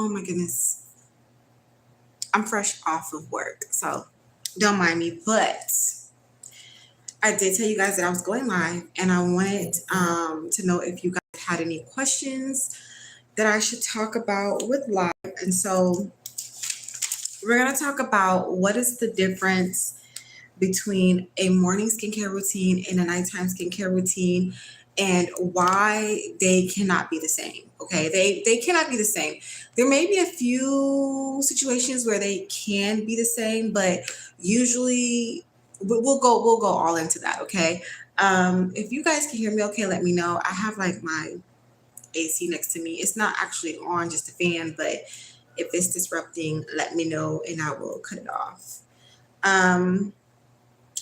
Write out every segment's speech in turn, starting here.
Oh my goodness. I'm fresh off of work, so don't mind me. But I did tell you guys that I was going live, and I wanted to know if you guys had any questions that I should talk about with live. And so we're going to talk about what is the difference between a morning skincare routine and a nighttime skincare routine, and why they cannot be the same. Okay, they cannot be the same. There may be a few situations where they can be the same, but usually we'll go all into that. Okay. If you guys can hear me okay, let me know. I have like my AC next to me. It's not actually on, just a fan, but if it's disrupting, let me know and I will cut it off. um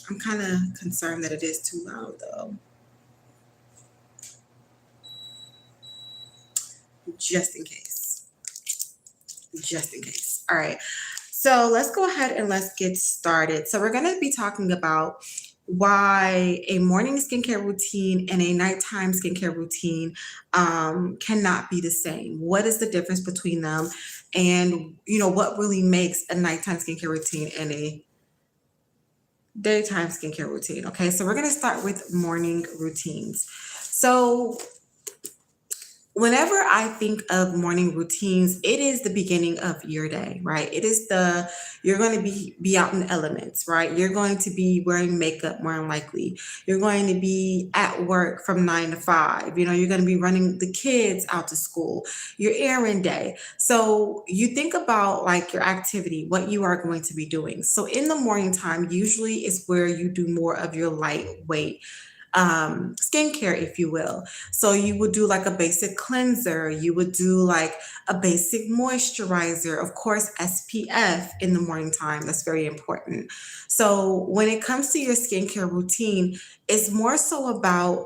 I'm kind of concerned that it is too loud though. Just in case. Just in case. All right. So let's go ahead and let's get started. So we're going to be talking about why a morning skincare routine and a nighttime skincare routine cannot be the same. What is the difference between them? And, what really makes a nighttime skincare routine and a daytime skincare routine. Okay, so we're going to start with morning routines. So whenever I think of morning routines, it is the beginning of your day, right? You're going to be out in the elements, right? You're going to be wearing makeup more than likely. You're going to be at work from 9 to 5. You're going to be running the kids out to school, your errand day. So you think about like your activity, what you are going to be doing. So in the morning time, usually is where you do more of your lightweight skincare, if you will. So you would do like a basic cleanser, you would do like a basic moisturizer, of course, SPF in the morning time. That's very important. So when it comes to your skincare routine, it's more so about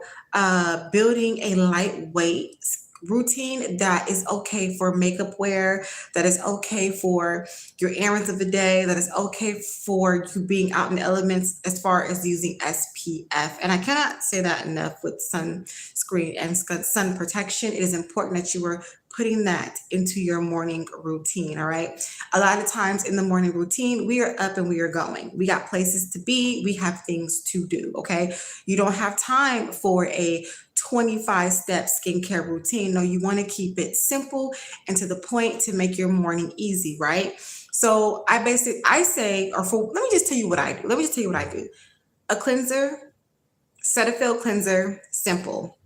building a lightweight routine that is okay for makeup wear, that is okay for your errands of the day, that is okay for you being out in the elements as far as using SPF. And I cannot say that enough with sunscreen and sun protection. It is important that you are putting that into your morning routine. All right. A lot of times in the morning routine, we are up and we are going. We got places to be. We have things to do. Okay. You don't have time for a 25-step skincare routine. No, you want to keep it simple and to the point to make your morning easy, right? So let me just tell you what I do. Let me just tell you what I do. A cleanser, Cetaphil cleanser, simple.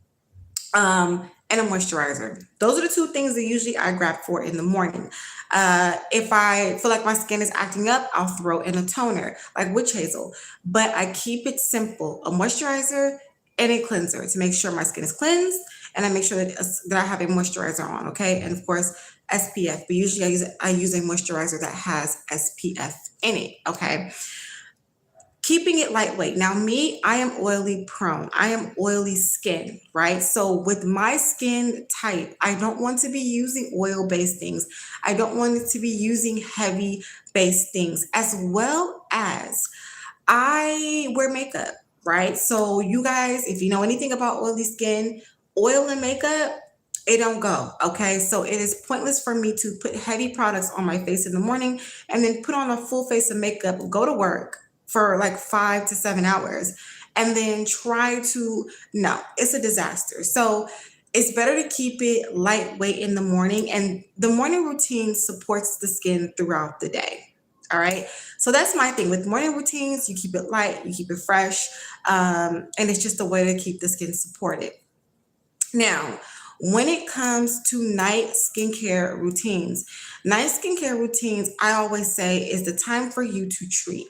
And a moisturizer. Those are the two things that usually I grab for in the morning. If I feel like my skin is acting up, I'll throw in a toner like witch hazel. But I keep it simple: a moisturizer and a cleanser to make sure my skin is cleansed, and I make sure that I have a moisturizer on. Okay, and of course SPF. But usually I use a moisturizer that has SPF in it. Okay. Keeping it lightweight. Now, me, I am oily prone. I am oily skin, right? So with my skin type, I don't want to be using oil-based things. I don't want it to be using heavy-based things, as well as I wear makeup, right? So you guys, if you know anything about oily skin, oil and makeup, it don't go, okay? So it is pointless for me to put heavy products on my face in the morning and then put on a full face of makeup, go to work for like 5 to 7 hours, and then no, it's a disaster. So it's better to keep it lightweight in the morning, and the morning routine supports the skin throughout the day. All right. So that's my thing with morning routines. You keep it light, you keep it fresh, and it's just a way to keep the skin supported. Now, when it comes to night skincare routines, I always say, is the time for you to treat.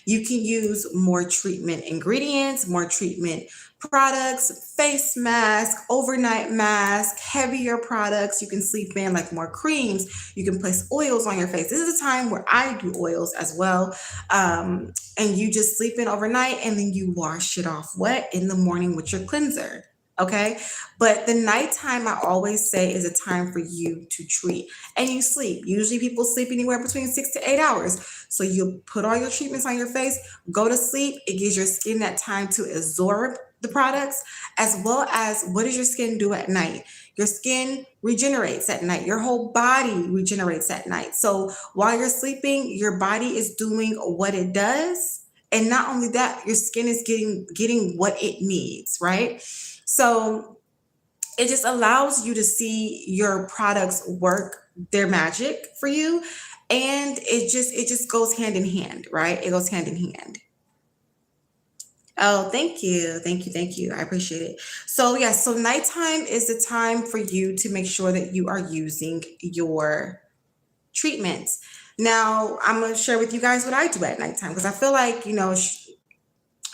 You can use more treatment ingredients, more treatment products, face mask, overnight mask, heavier products. You can sleep in like more creams. You can place oils on your face. This is a time where I do oils as well. And you just sleep in overnight and then you wash it off wet in the morning with your cleanser. Okay. But the nighttime, I always say, is a time for you to treat and you sleep. Usually people sleep anywhere between 6 to 8 hours. So you put all your treatments on your face, go to sleep. It gives your skin that time to absorb the products, as well as what does your skin do at night? Your skin regenerates at night. Your whole body regenerates at night. So while you're sleeping, your body is doing what it does. And not only that, your skin is getting what it needs, right? So it just allows you to see your products work their magic for you. And it just goes hand in hand, right? It goes hand in hand. Oh, thank you. Thank you. Thank you. I appreciate it. So, yeah, so nighttime is the time for you to make sure that you are using your treatments. Now, I'm going to share with you guys what I do at nighttime because I feel like,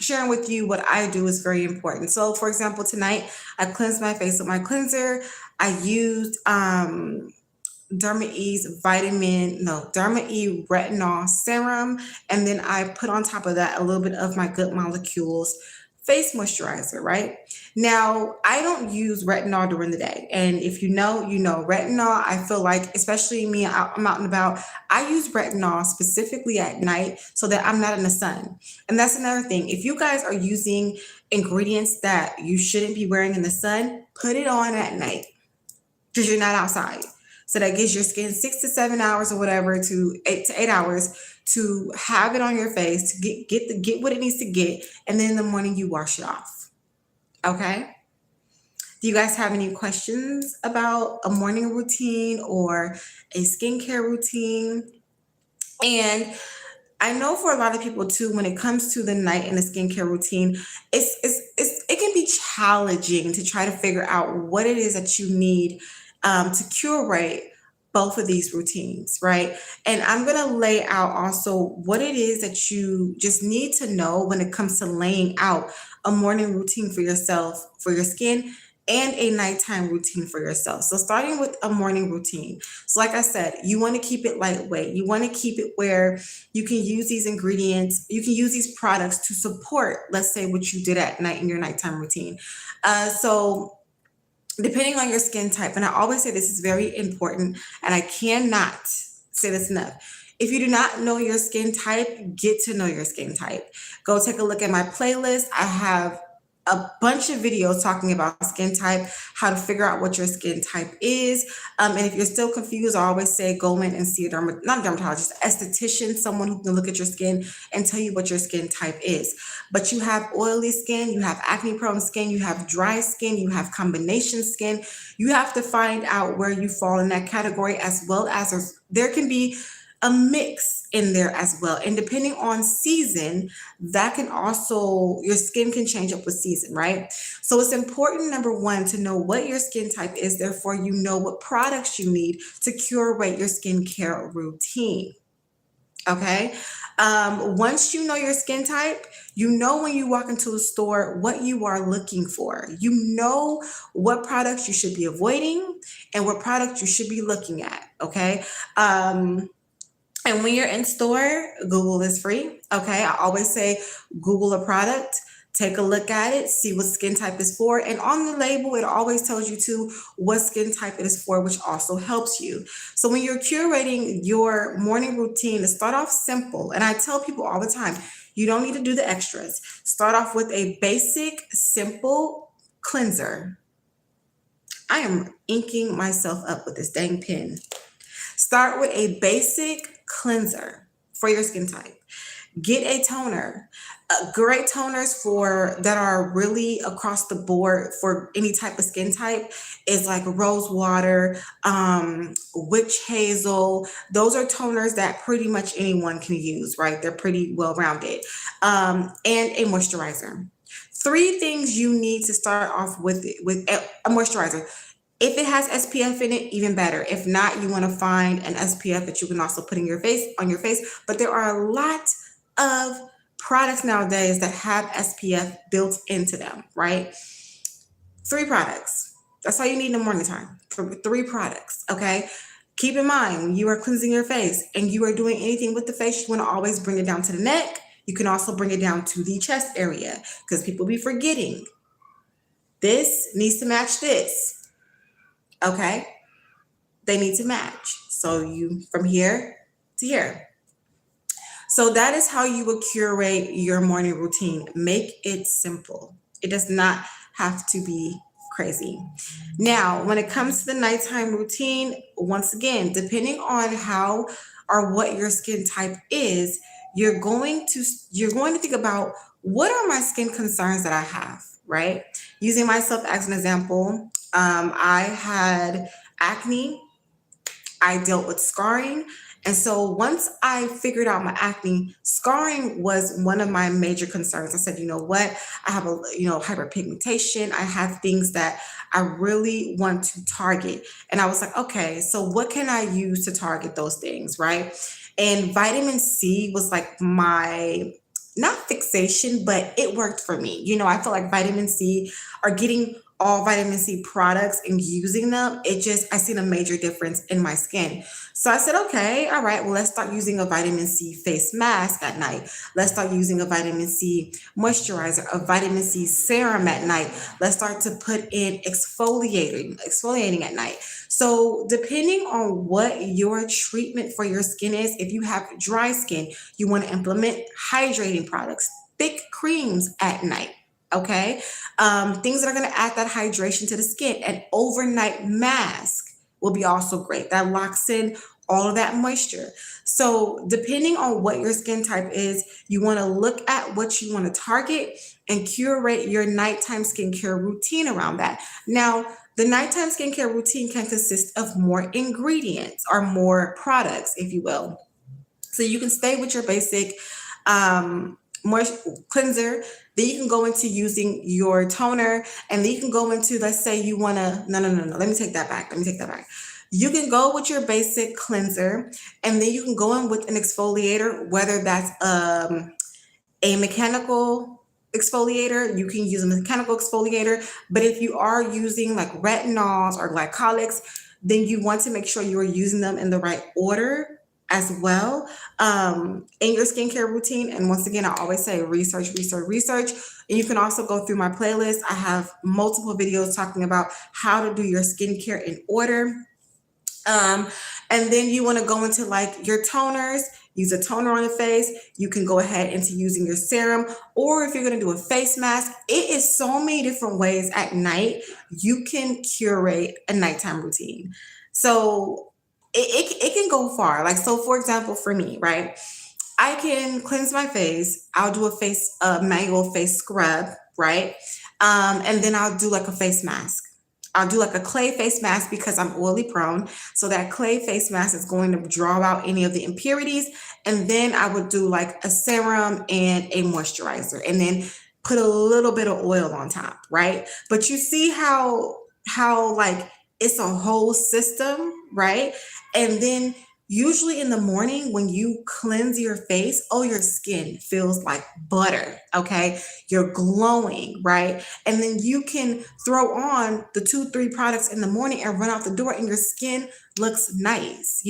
sharing with you what I do is very important. So, for example, tonight I cleansed my face with my cleanser. I used Derma E retinol serum. And then I put on top of that a little bit of my Good Molecules face moisturizer, right? Now, I don't use retinol during the day. And if you know retinol, I feel like, especially me, I'm out and about, I use retinol specifically at night so that I'm not in the sun. And that's another thing. If you guys are using ingredients that you shouldn't be wearing in the sun, put it on at night because you're not outside. So that gives your skin 6 to 7 hours or whatever, to 8 to 8 hours to have it on your face to get what it needs to get, and then in the morning you wash it off. Okay. Do you guys have any questions about a morning routine or a skincare routine? And I know for a lot of people too, when it comes to the night and the skincare routine, it can be challenging to try to figure out what it is that you need to curate both of these routines, right? And I'm going to lay out also what it is that you just need to know when it comes to laying out a morning routine for yourself, for your skin, and a nighttime routine for yourself. So starting with a morning routine. So like I said, you want to keep it lightweight. You want to keep it where you can use these ingredients, you can use these products to support, let's say, what you did at night in your nighttime routine. So depending on your skin type, and I always say this is very important, and I cannot say this enough. If you do not know your skin type, get to know your skin type. Go take a look at my playlist. I have a bunch of videos talking about skin type, how to figure out what your skin type is. And if you're still confused, I always say go in and see not a dermatologist, esthetician, someone who can look at your skin and tell you what your skin type is. But you have oily skin, you have acne prone skin, you have dry skin, you have combination skin. You have to find out where you fall in that category, as well as there can be a mix in there as well. And depending on season, that can also, your skin can change up with season, right? So it's important, number one, to know what your skin type is. Therefore, you know what products you need to curate your skincare routine. Okay. Once you know your skin type, you know when you walk into a store what you are looking for. You know what products you should be avoiding and what products you should be looking at. Okay. And when you're in store, Google is free. Okay. I always say Google a product, take a look at it, see what skin type is for. And on the label, it always tells you too what skin type it is for, which also helps you. So when you're curating your morning routine, to start off simple. And I tell people all the time, you don't need to do the extras. Start off with a basic, simple cleanser. I am inking myself up with this dang pen. Start with a basic cleanser for your skin type. Get a toner. Great toners that are really across the board for any type of skin type is like rose water, witch hazel. Those are toners that pretty much anyone can use, right? They're pretty well rounded. And a moisturizer. 3 things you need to start off with a moisturizer. If it has SPF in it, even better. If not, you want to find an SPF that you can also put on your face. But there are a lot of products nowadays that have SPF built into them, right? 3 products. That's all you need in the morning time. 3 products, okay? Keep in mind, when you are cleansing your face and you are doing anything with the face, you want to always bring it down to the neck. You can also bring it down to the chest area because people be forgetting. This needs to match this. Okay, they need to match. So you from here to here. So that is how you would curate your morning routine. Make it simple. It does not have to be crazy. Now, when it comes to the nighttime routine, once again, depending on how or what your skin type is, you're going to think about what are my skin concerns that I have, right? Using myself as an example, I had acne. I dealt with scarring. And so once I figured out my acne, scarring was one of my major concerns. I said, you know what? I have hyperpigmentation. I have things that I really want to target. And I was like, okay, so what can I use to target those things, right? And vitamin C was like my not fixation, but it worked for me. I feel like vitamin C or getting all vitamin C products and using them, I seen a major difference in my skin. So I said, okay, all right, well, let's start using a vitamin C face mask at night. Let's start using a vitamin C moisturizer, a vitamin C serum at night. Let's start to put in exfoliating at night. So depending on what your treatment for your skin is, if you have dry skin, you want to implement hydrating products, thick creams at night. Okay. Things that are going to add that hydration to the skin. An overnight mask will be also great. That locks in all of that moisture. So depending on what your skin type is, you want to look at what you want to target and curate your nighttime skincare routine around that. Now, the nighttime skincare routine can consist of more ingredients or more products, if you will. So you can stay with your basic moisture cleanser. Then you can go into using your toner, and then you can go into, let's say you want to, no. Let me take that back. You can go with your basic cleanser, and then you can go in with an exfoliator, whether that's a mechanical exfoliator. You can use a mechanical exfoliator, but if you are using like retinols or glycolics, then you want to make sure you are using them in the right order as well in your skincare routine. And once again, I always say research. And you can also go through my playlist. I have multiple videos talking about how to do your skincare in order. And then you want to go into like your toners, use a toner on the face. You can go ahead into using your serum, or if you're going to do a face mask, it is so many different ways at night you can curate a nighttime routine. So it can go far. Like, so for example, for me, right, I can cleanse my face. I'll do a manual face scrub, right? And then I'll do like a face mask. I'll do like a clay face mask because I'm oily prone. So that clay face mask is going to draw out any of the impurities. And then I would do like a serum and a moisturizer, and then put a little bit of oil on top, right? But you see how like it's a whole system, right? And then usually in the morning when you cleanse your face, your skin feels like butter, okay? You're glowing, right? And then you can throw on the 2-3 products in the morning and run out the door and your skin looks nice,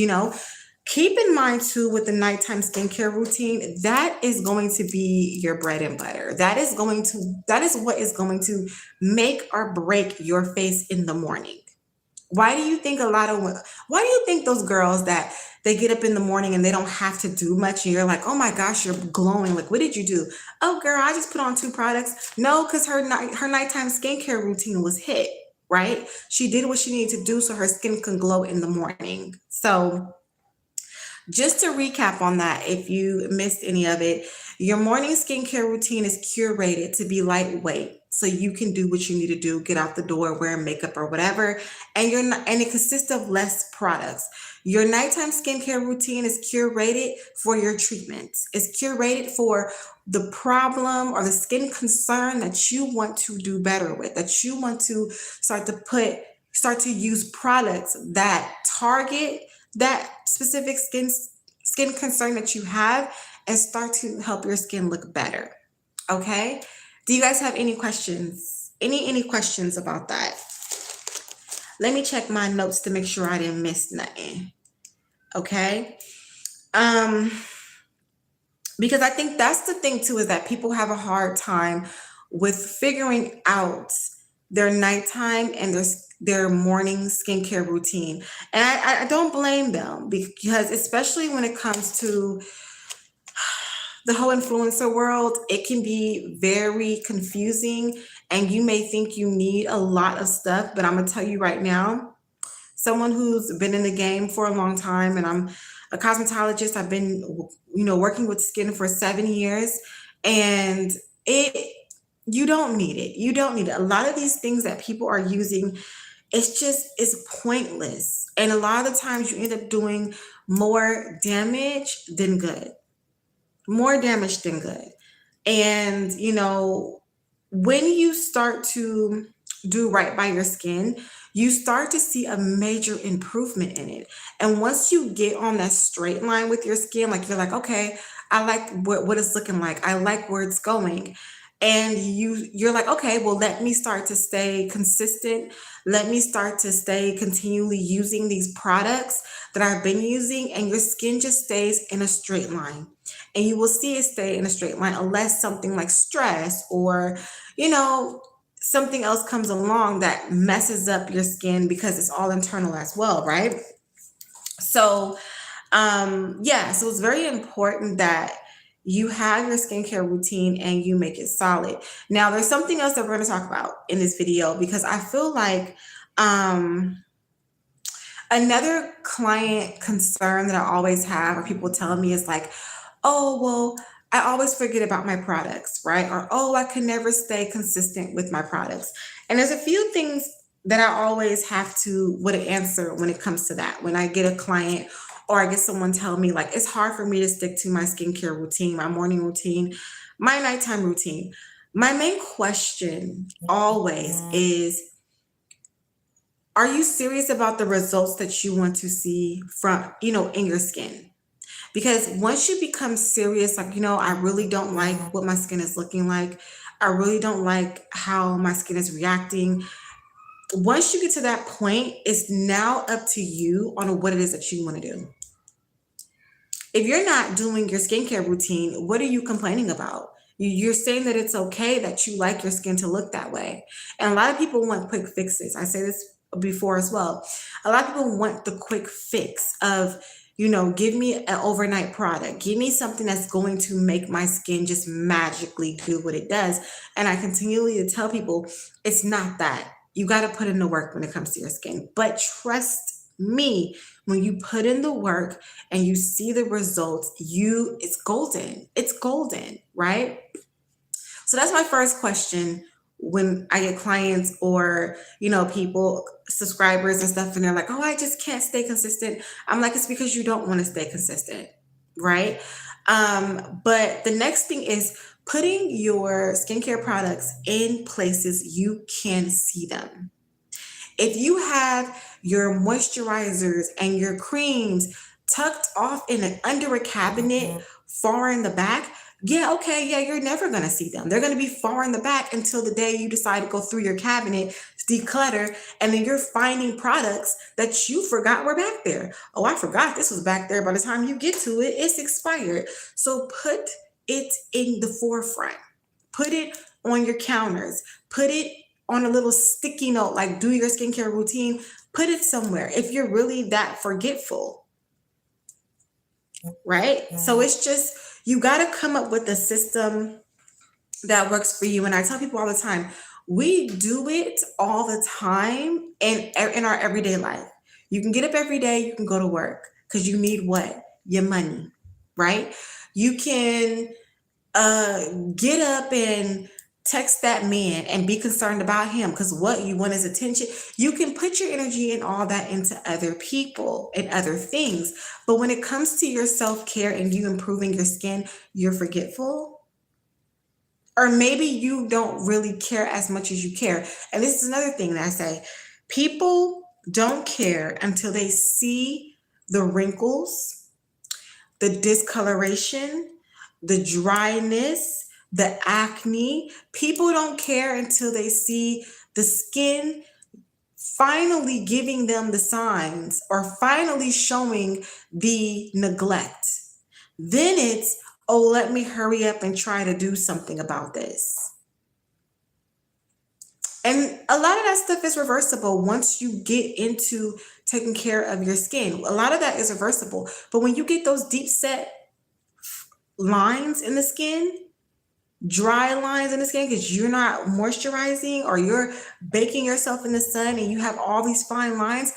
Keep in mind too, with the nighttime skincare routine, that is going to be your bread and butter. That is what is going to make or break your face in the morning. Why do you think those girls that they get up in the morning and they don't have to do much, and you're like, oh my gosh, you're glowing. Like, what did you do? Oh girl, I just put on 2 products. No, because her nighttime skincare routine was hit, right? She did what she needed to do so her skin can glow in the morning. So just to recap on that, if you missed any of it, your morning skincare routine is curated to be lightweight. So you can do what you need to do, get out the door, wear makeup or whatever, and it consists of less products. Your nighttime skincare routine is curated for your treatments. It's curated for the problem or the skin concern that you want to do better with, that you want to start to use products that target that specific skin concern that you have and start to help your skin look better. Okay? Do you guys have any questions? Any questions about that? Let me check my notes to make sure I didn't miss nothing. Okay? Because I think that's the thing too, is that people have a hard time with figuring out their nighttime and their morning skincare routine. And I don't blame them, because especially when it comes to the whole influencer world, it can be very confusing And you may think you need a lot of stuff, but I'm gonna tell you right now, someone who's been in the game for a long time, and I'm a cosmetologist. I've been, working with skin for 7 years, and it you don't need it. You don't need it. A lot of these things that people are using, it's pointless. And a lot of the times you end up doing more damage than good. More damage than good. And, when you start to do right by your skin, you start to see a major improvement in it. And once you get on that straight line with your skin, like you're like, okay, I like what it's looking like. I like where it's going. And you're like, okay, well, let me start to stay consistent. Let me start to stay continually using these products that I've been using, and your skin just stays in a straight line. And you will see it stay in a straight line unless something like stress or, you know, something else comes along that messes up your skin, because it's all internal as well, right? So, yeah, so it's very important that you have your skincare routine and you make it solid. Now, there's something else that we're going to talk about in this video, because I feel like another client concern that I always have, or people telling me, is like, oh, well, I always forget about my products, right? Or, oh, I can never stay consistent with my products. And there's a few things that I always have to would answer when it comes to that. When I get a client or I get someone tell me, like, it's hard for me to stick to my skincare routine, my morning routine, my nighttime routine. My main question always is, are you serious about the results that you want to see from, in your skin? Because once you become serious, like, I really don't like what my skin is looking like. I really don't like how my skin is reacting. Once you get to that point, it's now up to you on what it is that you want to do. If you're not doing your skincare routine, what are you complaining about? You're saying that it's okay, that you like your skin to look that way. And a lot of people want quick fixes. I say this before as well. A lot of people want the quick fix of, give me an overnight product. Give me something that's going to make my skin just magically do what it does. And I continually to tell people, it's not that. You got to put in the work when it comes to your skin. But trust me, when you put in the work and you see the results, it's golden. It's golden, right? So that's my first question when I get clients or, people, subscribers and stuff, and they're like, oh, I just can't stay consistent. I'm like, it's because you don't want to stay consistent, right? But the next thing is putting your skincare products in places you can see them. If you have your moisturizers and your creams tucked off under a cabinet far in the back, yeah, okay, yeah, you're never going to see them. They're going to be far in the back until the day you decide to go through your cabinet, declutter, and then you're finding products that you forgot were back there. Oh, I forgot this was back there. By the time you get to it, it's expired. So put it in the forefront. Put it on your counters. Put it on a little sticky note, like do your skincare routine. Put it somewhere if you're really that forgetful, right? So it's just, you got to come up with a system that works for you. And I tell people all the time, we do it all the time in our everyday life. You can get up every day, you can go to work because you need what? Your money, right? You can get up and text that man and be concerned about him because what you want is attention. You can put your energy and all that into other people and other things. But when it comes to your self-care and you improving your skin, you're forgetful. Or maybe you don't really care as much as you care. And this is another thing that I say. People don't care until they see the wrinkles, the discoloration, the dryness, the acne. People don't care until they see the skin finally giving them the signs or finally showing the neglect. Then it's, oh, let me hurry up and try to do something about this. And a lot of that stuff is reversible once you get into taking care of your skin. A lot of that is reversible. But when you get those deep set lines in the skin, dry lines in the skin because you're not moisturizing or you're baking yourself in the sun and you have all these fine lines,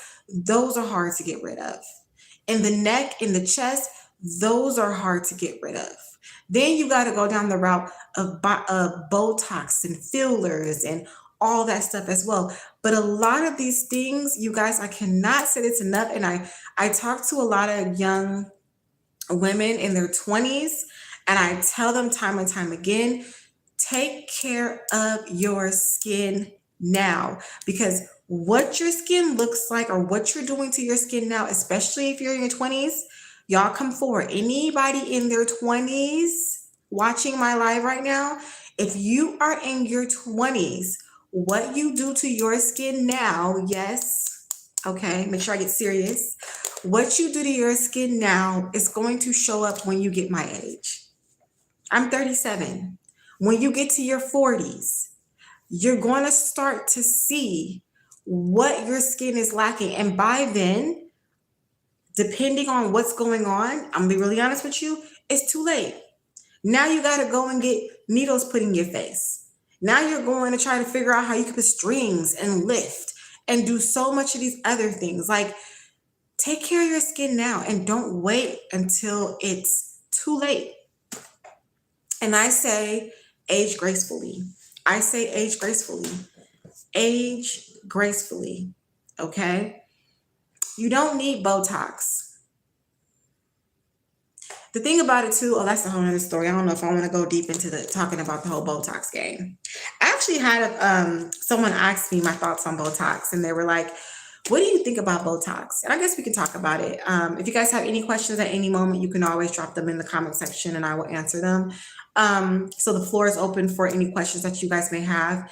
those are hard to get rid of. In the neck, in the chest, those are hard to get rid of. Then you got to go down the route of Botox and fillers and all that stuff as well. But a lot of these things, you guys, I cannot say this enough. And I talk to a lot of young women in their 20s, and I tell them time and time again, take care of your skin now, because what your skin looks like or what you're doing to your skin now, especially if you're in your 20s, y'all come forward. Anybody in their 20s watching my live right now, if you are in your 20s, what you do to your skin now, yes, okay, make sure I get serious. What you do to your skin now is going to show up when you get my age. I'm 37. When you get to your 40s, you're going to start to see what your skin is lacking. And by then, depending on what's going on, I'm going to be really honest with you, it's too late. Now you got to go and get needles put in your face. Now you're going to try to figure out how you can put strings and lift and do so much of these other things. Like, take care of your skin now and don't wait until it's too late. And I say age gracefully. I say age gracefully. Age gracefully, okay? You don't need Botox. The thing about it too, that's a whole other story. I don't know if I want to go deep into talking about the whole Botox game. I actually had someone ask me my thoughts on Botox, and they were like, what do you think about Botox? And I guess we can talk about it. If you guys have any questions at any moment, you can always drop them in the comment section and I will answer them. So the floor is open for any questions that you guys may have.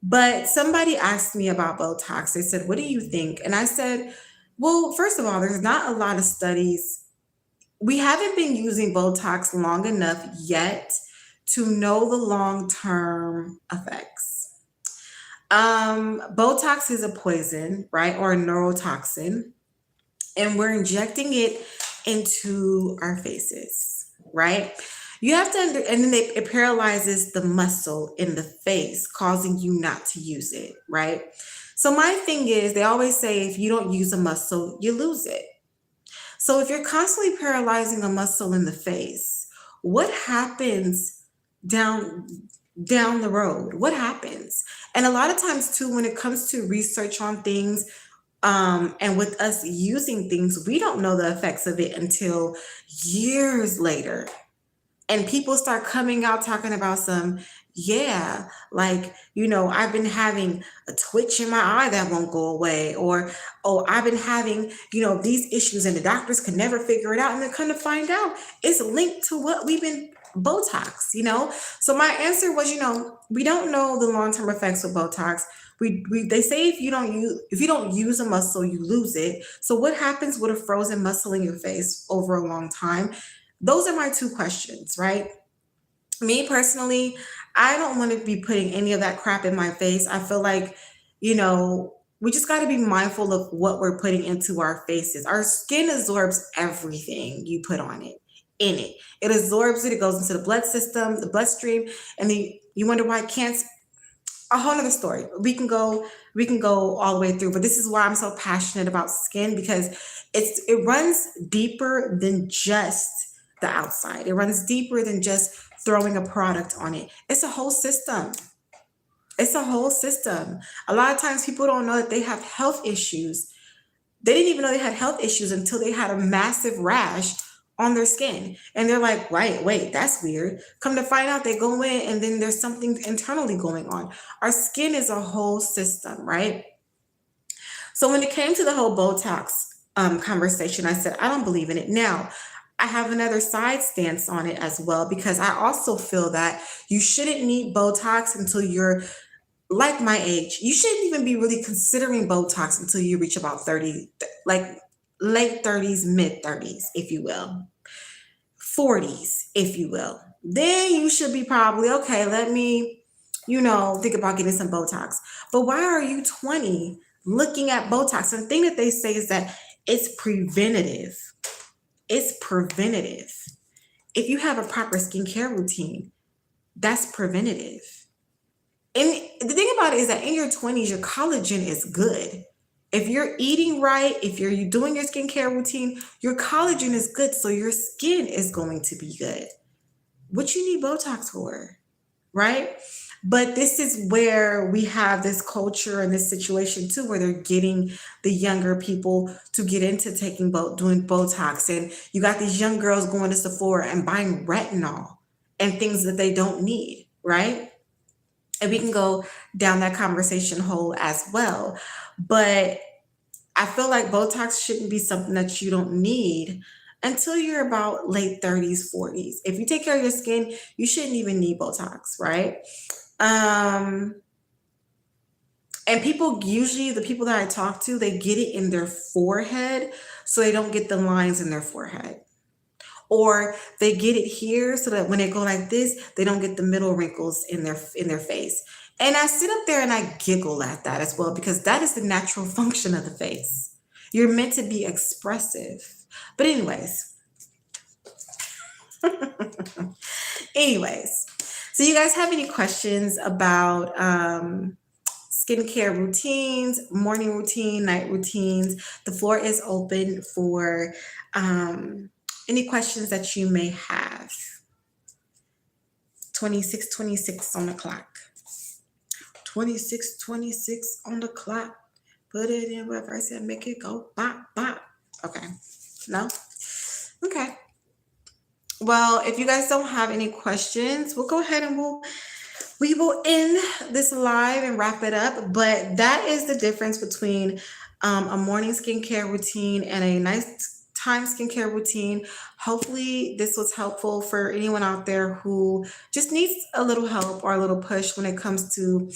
But somebody asked me about Botox. They said, what do you think? And I said, well, first of all, there's not a lot of studies. We haven't been using Botox long enough yet to know the long-term effects. Botox is a poison, right? Or a neurotoxin. And we're injecting it into our faces, right? You have to, and then it paralyzes the muscle in the face, causing you not to use it, right? So my thing is, they always say, if you don't use a muscle, you lose it. So if you're constantly paralyzing a muscle in the face, what happens down the road? What happens? And a lot of times too, when it comes to research on things, and with us using things, we don't know the effects of it until years later. And people start coming out talking about like, I've been having a twitch in my eye that won't go away, or, oh, I've been having, these issues and the doctors could never figure it out. And they're kind of find out it's linked to what we've been Botox, So my answer was, we don't know the long-term effects of Botox. They say if you don't use a muscle, you lose it. So what happens with a frozen muscle in your face over a long time? Those are my two questions, right? Me personally, I don't want to be putting any of that crap in my face. I feel like, we just got to be mindful of what we're putting into our faces. Our skin absorbs everything you put on it, in it. It absorbs it. It goes into the blood system, the bloodstream, and then you wonder why cancer. A whole other story. We can go all the way through, but this is why I'm so passionate about skin, because it runs deeper than just the outside. It runs deeper than just throwing a product on it. It's a whole system. It's a whole system. A lot of times people don't know that they have health issues. They didn't even know they had health issues until they had a massive rash on their skin. And they're like, wait, that's weird. Come to find out, they go in and then there's something internally going on. Our skin is a whole system, right? So when it came to the whole Botox conversation, I said, I don't believe in it. Now, I have another side stance on it as well, because I also feel that you shouldn't need Botox until you're like my age. You shouldn't even be really considering Botox until you reach about 30, like late 30s, mid 30s, if you will. 40s, if you will. Then you should be probably, okay, let me, think about getting some Botox. But why are you 20 looking at Botox? And the thing that they say is that it's preventative. It's preventative. If you have a proper skincare routine, That's preventative. And the thing about it is that in your 20s, your collagen is good. If you're eating right, if you're doing your skincare routine, your collagen is good. So your skin is going to be good. What you need Botox for, right? But this is where we have this culture and this situation too, where they're getting the younger people to get into doing Botox, and you got these young girls going to Sephora and buying retinol and things that they don't need, right? And we can go down that conversation hole as well. But I feel like Botox shouldn't be something that you don't need until you're about late 30s, 40s. If you take care of your skin, you shouldn't even need Botox, right? Um, and people usually, the people that I talk to, they get it in their forehead so they don't get the lines in their forehead. Or they get it here so that when they go like this, they don't get the middle wrinkles in their face. And I sit up there and I giggle at that as well because that is the natural function of the face. You're meant to be expressive. But anyways, so you guys have any questions about skincare routines, morning routine, night routines? The floor is open for any questions that you may have. 26:26 on the clock. 26:26 on the clock. Put it in reverse and make it go bop, bop. Okay. No? Okay. Well, if you guys don't have any questions, we'll go ahead and we will end this live and wrap it up. But that is the difference between a morning skincare routine and a nighttime skincare routine. Hopefully this was helpful for anyone out there who just needs a little help or a little push when it comes to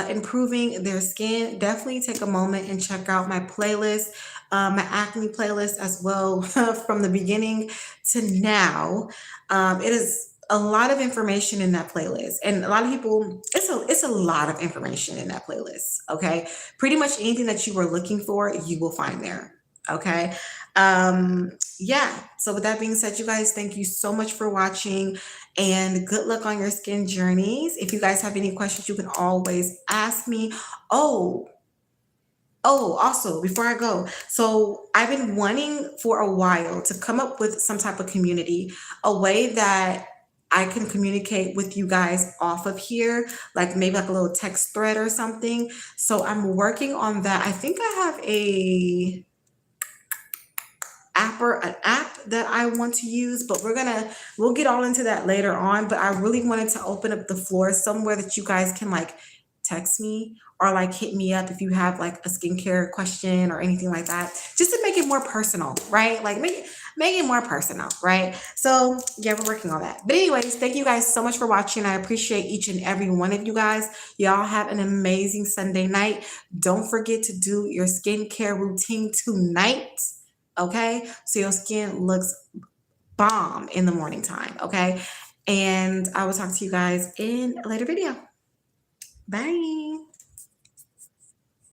improving their skin. Definitely take a moment and check out my playlist, my acne playlist as well from the beginning to now. It is a lot of information in that playlist, and a lot of people, it's a lot of information in that playlist. Okay, pretty much anything that you were looking for, you will find there. Okay. Yeah, so with that being said, you guys, thank you so much for watching, and good luck on your skin journeys. If you guys have any questions, you can always ask me. Also, before I go, so I've been wanting for a while to come up with some type of community, a way that I can communicate with you guys off of here, like maybe like a little text thread or something. So I'm working on that. I think I have an app that I want to use, but we'll get all into that later on. But I really wanted to open up the floor somewhere that you guys can like text me or like hit me up if you have like a skincare question or anything like that, just to make it more personal, right? Like make it more personal, right? So yeah, we're working on that. But anyways, thank you guys so much for watching. I appreciate each and every one of you guys. Y'all have an amazing Sunday night. Don't forget to do your skincare routine tonight. Okay, so your skin looks bomb in the morning time. Okay, and I will talk to you guys in a later video. Bye.